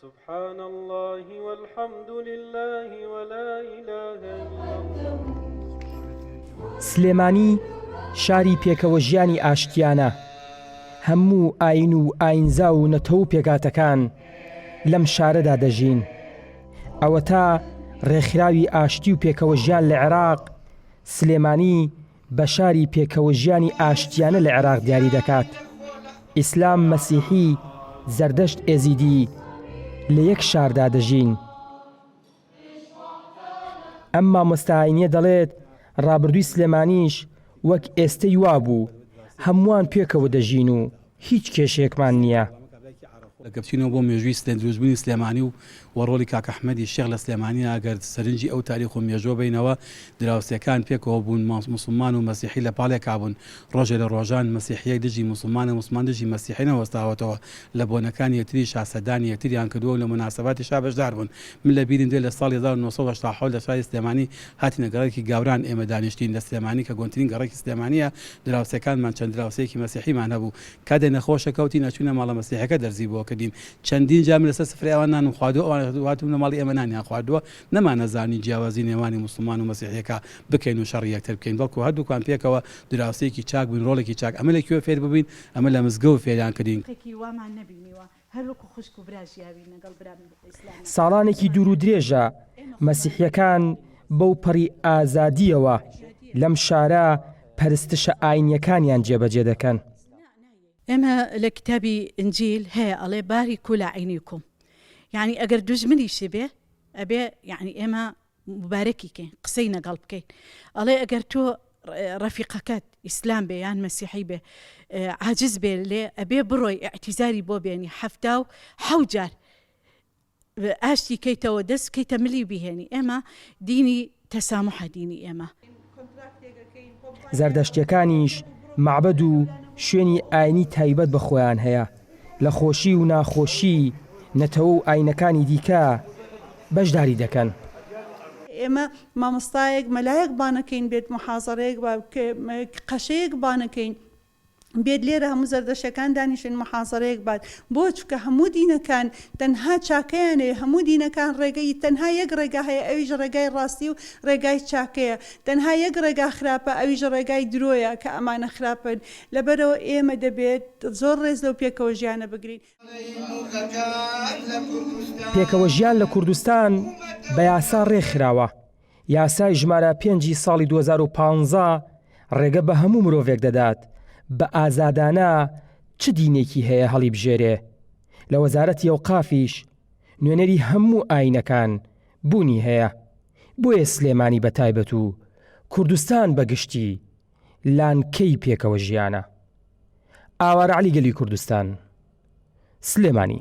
سبحان الله والحمد لله ولا إله إلا الله. سلێمانی شاری پێکەوە ژیانی ئاشتیانە، هەموو ئاین و ئاینزا و نەتەو و پێگاتەکان لەم شارەدا دەژین. ئەوە تا ڕێکخراوی ئاشتی و پێکەوە ژیان لە عێراق، سلێمانی بە شاری پێکەوە ژیانی ئاشتیانە لە عێراق دیاری دەکات. ئیسلام، مەسیحی، زەردەشت، ئێزیدی لە یەک شاردا دەژین. ئەم مامۆستا ئاینیە دەڵێت ڕابردووی سلێمانیش وەک ئێستەی وا بوو، هەمووان پێکەوە دەژین و هیچ کێشەیەکمان نییە. گەبچینەوە بۆ مێژووی دروستبوونی سلێمانی و وەڕۆلی کاک ئەحمەدی شێخ لە سلێمانی ئەگەر سەرنجی ئەو تاریخ و مێژوە بینەوە دراوسەکان پێکەوە بوون، مسلمان و مەسیحی لە پاڵێکا بوون. ڕۆژێ لە ڕۆژان مەسیحیەک دژی مسلمانە، مسلمان دژی مەسیحی نەوەستاوەتەوە، لە بۆنەکانی یەکتری شاسەدانی یەکتریان کردووە لە مناسەباتی شا بەشدار بوون. من لە بیرم دێ لە ساڵی 1970 لە شاری سلێمانی هاتینە گەڕێکی گاوران ئێمە دانیشتین لە سلێمانی کە گۆنترین گەڕێکی سلێمانیە. دراوسەکانمان چەند دراوسەیەکی مەسیحیمان هەبوو. کاتێ نەخۆشە کەوتی نەچوونە ماڵە مەسیحەکە دەرزی بۆ کردین. چەندین جام لەسەر سفرەی ئەوان نان و خواردووە، هاتوون لە ماڵی ئێمە نانیان خواردووە. نەمانەزانی جیاوازی نێوانی مسلمان و مەسیحیەکە بکەین و شەڕی یەکتر بکەین، بەڵکو هەردووکان پێکەوە دراوسەیەکی چاک بووین، ڕۆڵێکی چاک. ئەمە لەکوێ فێر ببین؟ ئەمە لە مزگەوت فێریان کردین. ساڵانێکی دوور و درێژە مەسیحیەکان بەو پەڕی ئازادیەوە لەم شارە پەرستشە ئاینیەکانیان جێبەجێ دەکەن. ئێمە لە کتابی ئنجیل هەیە ئەڵێ باری کولا عینیکم، یعنی ئەگەر دوژمنیشی بێ ئەبێ یعنی ئێمە مبارەکیکەین، قسەی نەگەڵ بکەین. ئەڵێ ئەگەر تۆ ڕەفیقەکەت ئیسلام بێ یان مەسیحی بێ عاجز بێ لێ ئەبێ بڕۆی ئەعتیزاری بۆ بێنی 77 جار ئاشتی کەیتەوە دەست کەیتە ملی بهێنی. ئێمە دینی تەسامحە دینی ئێمە. زەردەشتیەکانیش معبەد و شوێنی ئاینی تایبەت بە خۆیان هەیە. لە خۆشی و ناخۆشی نەتەوە و ئاینەکانی دیکە بەشداری دەکەن. ئێمە مامۆستایەک مەلایەک بانەکەین بێت، محازەرەیەک قەشەیەک بانەکەین بێت لێرە هەموو زەردەشتەکان دانیشن محازەرەیەک بات. بۆ چکە هەموو دینەکان تەنها چاکەیانەیە، هەموو دینەکان ڕێگەی تەنها یەک ڕێگا هەیە، ئەویش ڕێگای ڕاستی و ڕێگای چاکەیە. تەنها یەک ڕێگا خراپە، ئەویش ڕێگای درۆیە کە ئەمانە خراپن. لەبەرەوە ئێمە دەبێت زۆر ڕێز لەو پێکەوە ژیانە بگرین. پێکەوە ژیان لە کوردستان بە یاسا ڕێکخراوە. یاسای ژمارە 5 ساڵی 2015 ڕێگە بە هەموو مرۆڤێک دەدات بە ئازادانە چ دینێکی هەیە هەڵی بژێرێ. لە وەزارەتی ئەوقافیش نوێنەری هەموو ئاینەکان بوونی هەیە. بۆیە سلێمانی بە تایبەت و کوردستان بەگشتی لانکەی پێکەوە ژیانە. ئاوارە عەلی گەلی کوردستان، سلێمانی.